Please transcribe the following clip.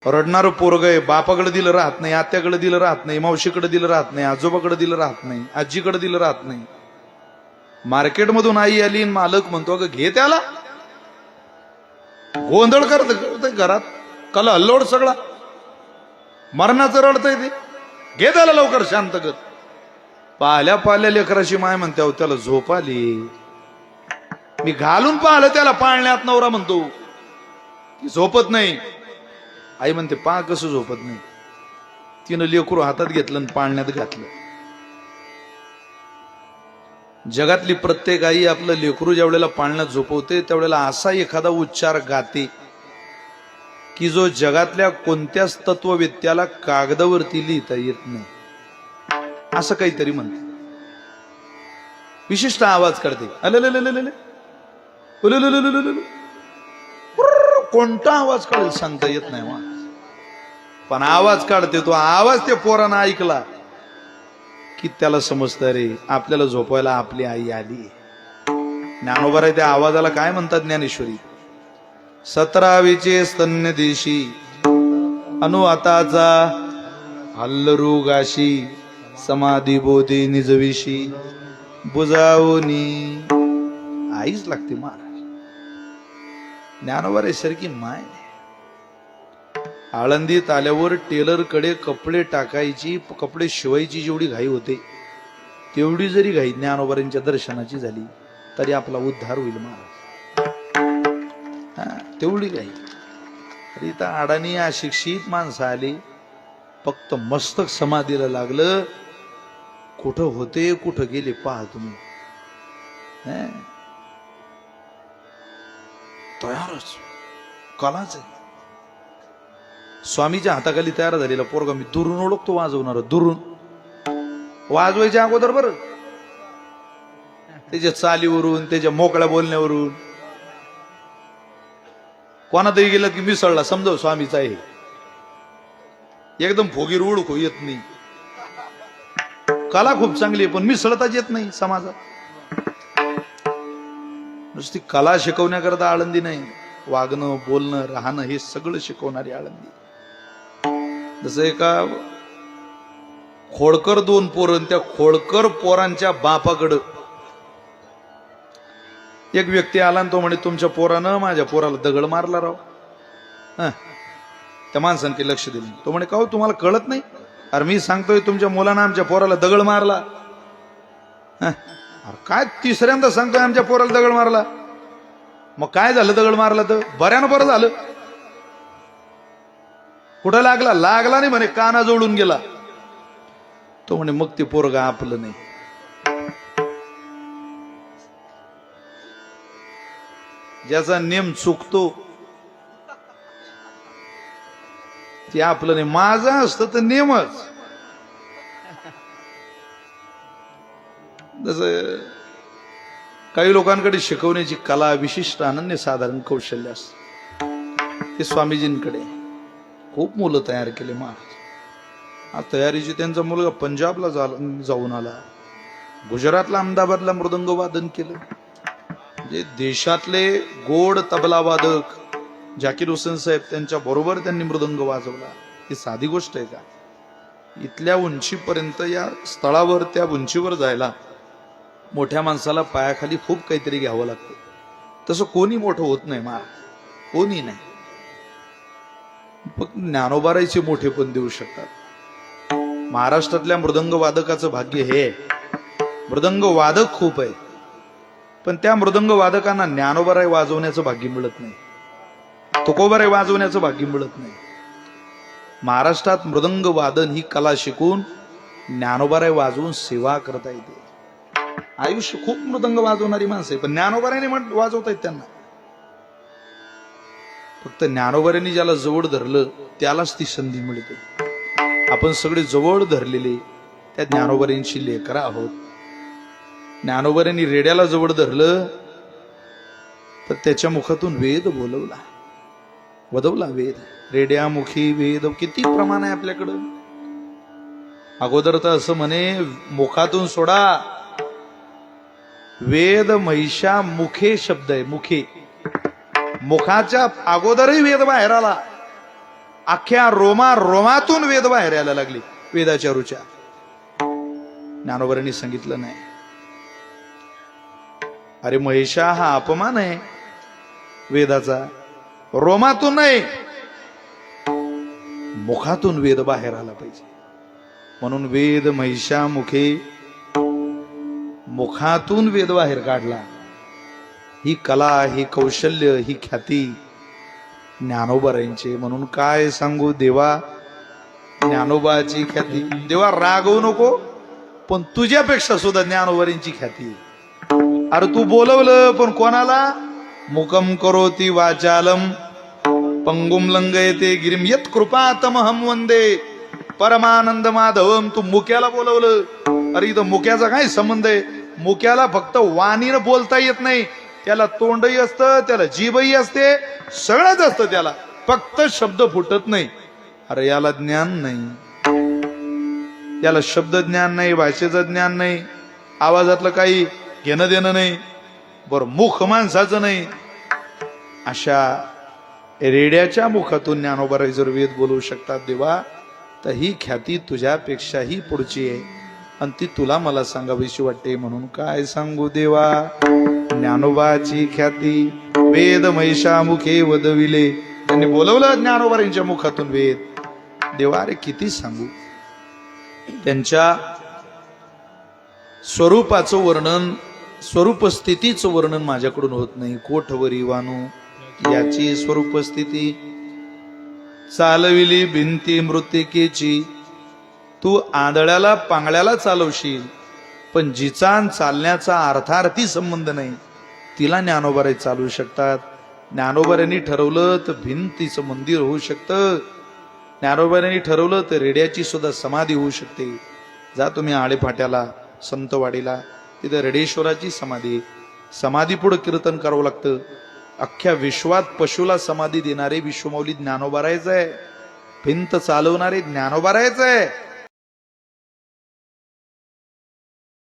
रडणारं पोरग आहे, बापाकडे दिलं राहत नाही, आत्याकडे दिलं राहत नाही, मावशीकडे दिलं राहत नाही, आजोबाकडे दिलं राहत नाही, आजीकडे दिलं राहत नाही. मार्केटमधून आई आली आणि मालक म्हणतो अगं घे त्याला. गोंधळ करत घरात, कला हल्लोड सगळा, मरणाचं रडतंय ते. घे त्याला लवकर, शांत कर. पाहिल्या पाहिल्या लेकराची माय म्हणते अहो त्याला झोप आली. मी घालून पाहिलं त्याला पाळण्यात, नवरा म्हणतो की झोपत नाही. आई म्हणते पा कसं झोपत नाही. तिनं लेकरू हातात घेतलं आणि पाळण्यात घातलं. जगातली प्रत्येक आई आपलं लेकरू ज्या वेळेला पाळण्यात झोपवते त्यावेळेला असा एखादा उच्चार गाते की जो जगातल्या कोणत्याच तत्ववेत्याला कागदावरती लिहिता येत नाही. असं काहीतरी म्हणते, विशिष्ट आवाज काढते. कोणता आवाज काढेल सांगता येत नाही वा, पण आवाज काढते. तो आवाज त्या पोरानं ऐकला की त्याला समजतं रे आपल्याला झोपवायला आपली आई आली. ज्ञानोबा रे त्या आवाजाला काय म्हणतात ज्ञानेश्वरी? 17वीचे स्तन्य देशी अनुआताचा हल्लरुगाशी समाधी बोधी निजविशी बुजावनी. आईच लागते महाराज. ज्ञानोबा रे सारखी माय. आळंदीत आल्यावर टेलर कडे कपडे टाकायची, कपडे शिवायची जेवढी घाई होते तेवढी जरी घाई ज्ञानोबारांच्या दर्शनाची झाली तरी आपला उद्धार होईल महाराज. तेवढी घाई. तरी तर अडाणी अशिक्षित माणसं आली, फक्त मस्तक समाधीला लागलं. कुठं होते कुठं गेले पहा तुम्ही. तयारच कलाच आहे. स्वामीच्या हाताखाली तयार झालेला पोरगा मी दुरून ओळखतो वाजवणार. दुरून वाजवायच्या अगोदर बरं, त्याच्या चालीवरून त्याच्या मोकळ्या बोलण्यावरून कोणातही गेलं की मिसळला समजाव स्वामीचा आहे. एकदम फोगीर ओळखू येत नाही. कला खूप चांगली आहे पण मिसळताच येत नाही समाजात. नुसती कला शिकवण्याकरता आळंदी नाही, वागणं बोलणं राहणं हे सगळं शिकवणारी आळंदी. जसं एका खोडकर 2 पोरं, त्या खोडकर पोरांच्या बापाकडं एक व्यक्ती आला आणि तो म्हणे तुमच्या पोरानं माझ्या पोराला दगड मारला राव. त्या माणसाने काही लक्ष दिलं. तो म्हणे का हो तुम्हाला कळत नाही? अरे मी सांगतोय तुमच्या मुलानं आमच्या पोराला दगड मारला. अरे काय तिसऱ्यांदा सांगतोय आमच्या पोराला दगड मारला. मग काय झालं दगड मारला तर? बऱ्यानं बरं झालं. कुठं लागला? लागला नाही म्हणे, काना जोडून गेला. तो म्हणे मग ते पोरगा आपलं नाही. ज्याचा नेम चुकतो ते आपलं नाही. माझं असतं तर नेमच. जसं काही लोकांकडे शिकवण्याची कला, विशिष्ट अनन्य साधारण कौशल्य असतं. ते स्वामीजींकडे खूप मुलं तयार केले महाराज. तयारीची त्यांचा मुलगा पंजाबला जाऊन आला, गुजरातला अहमदाबादला मृदंग वादन केलं. म्हणजे देशातले गोड तबला वादक जाकीर हुसेन साहेब त्यांच्या बरोबर त्यांनी मृदंग वाजवला. ही साधी गोष्ट आहे का? इथल्या उंचीपर्यंत, या स्थळावर त्या उंचीवर जायला मोठ्या माणसाला पायाखाली खूप काहीतरी घ्यावं लागतं. तसं कोणी मोठं होत नाही महाराज, कोणी नाही. फक्त ज्ञानोबारायचे मोठे पण देऊ शकतात. महाराष्ट्रातल्या मृदंग वादकाचं भाग्य हे, मृदंग वादक खूप आहे पण त्या मृदंग वादकांना ज्ञानोबाराय वाजवण्याचं भाग्य मिळत नाही, तुकोबाराय वाजवण्याचं भाग्य मिळत नाही. महाराष्ट्रात मृदंग वादन ही कला शिकून ज्ञानोबाराय वाजवून सेवा करता येते. आयुष्य खूप मृदंग वाजवणारी माणसं आहे पण ज्ञानोबारायने वाजवता येत त्यांना. फक्त ज्ञानोबारांनी ज्याला जवळ धरलं त्यालाच ती संधी मिळते. आपण सगळे जवळ धरलेले त्या ज्ञानोबारांची लेकरं आहोत. ज्ञानोबारांनी रेड्याला जवळ धरलं तर त्याच्या मुखातून वेद बोलवला, वदवला वेद. रेड्यामुखी वेद किती प्रमाण आहे आपल्याकडं. अगोदर तर असं म्हणे मुखातून सोडा, वेद महिषा मुखे शब्द आहे. मुखे, मुखाच्या अगोदरही वेद बाहेर आला. अख्ख्या रोमातून वेद बाहेर यायला लागली, वेदाच्या रुचा. ज्ञानोबांनी सांगितलं नाही, अरे महिषा हा अपमान आहे वेदाचा. रोमातून नाही, मुखातून वेद बाहेर आला पाहिजे. म्हणून वेद महिषा मुखे, मुखातून वेद बाहेर काढला. ही कला, ही कौशल्य, ही ख्याती ज्ञानोबारांची. म्हणून काय सांगू देवा, ज्ञानोबाची ख्याती. देवा रागवू नको, पण तुझ्यापेक्षा सुद्धा ज्ञानोबारांची ख्याती. अरे तू बोलवलं पण कोणाला? मुकम करोती वाचालम पंगुम लंगयते गिरिम यत कृपातमहम वंदे परमानंद माधवम. तू मुक्याला बोलवलं. अरे इथं मुक्याचा काय संबंध आहे? मुक्याला फक्त वाणीनं बोलता येत नाही, त्याला तोंडही असतं, त्याला जीभही असते, सगळंच असतं त्याला, फक्त शब्द फुटत नाही. अरे याला ज्ञान नाही, याला शब्द ज्ञान नाही, भाषेचं ज्ञान नाही, आवाजातलं काही घेणं देणं नाही, बरं मुख माणसाचं नाही. अशा रेड्याच्या मुखातून ज्ञानोबाराय जर वेद बोलवू शकतात देवा, तर ही ख्याती तुझ्यापेक्षाही पुढची आहे आणि ती तुला मला सांगावीशी वाटते. म्हणून काय सांगू देवा, ज्ञानोबाची ख्याती वेद महिषा मुखे वदविले. त्यांनी बोलवलं ज्ञानोबारांच्या मुखातून वेद. देवा अरे किती सांगू. त्यांच्या स्वरूपाचं वर्णन, स्वरूप स्थितीचं वर्णन माझ्याकडून होत नाही. कोठवरी वानू याची स्वरूप स्थिती, चालविली भिंती मृत्तिकेची. तू आंधळ्याला पांगळ्याला चालवशील, पण जिचा चालण्याचा अर्थार्थी संबंध नाही तिला ज्ञानोबाराय चालवू शकतात. ज्ञानोबारांनी ठरवलं तर भिंतीचं मंदिर होऊ शकतं. ज्ञानोबारांनी ठरवलं तर रेड्याची सुद्धा समाधी होऊ शकते. जा तुम्ही आळेफाट्याला, संतवाडीला, तिथे रेडेश्वराची समाधी. समाधी पुढे कीर्तन करावं लागतं. अख्ख्या विश्वात पशुला समाधी देणारे विश्वमौली ज्ञानोबारायच आहे. भिंत चालवणारे ज्ञानोबारायच आहे.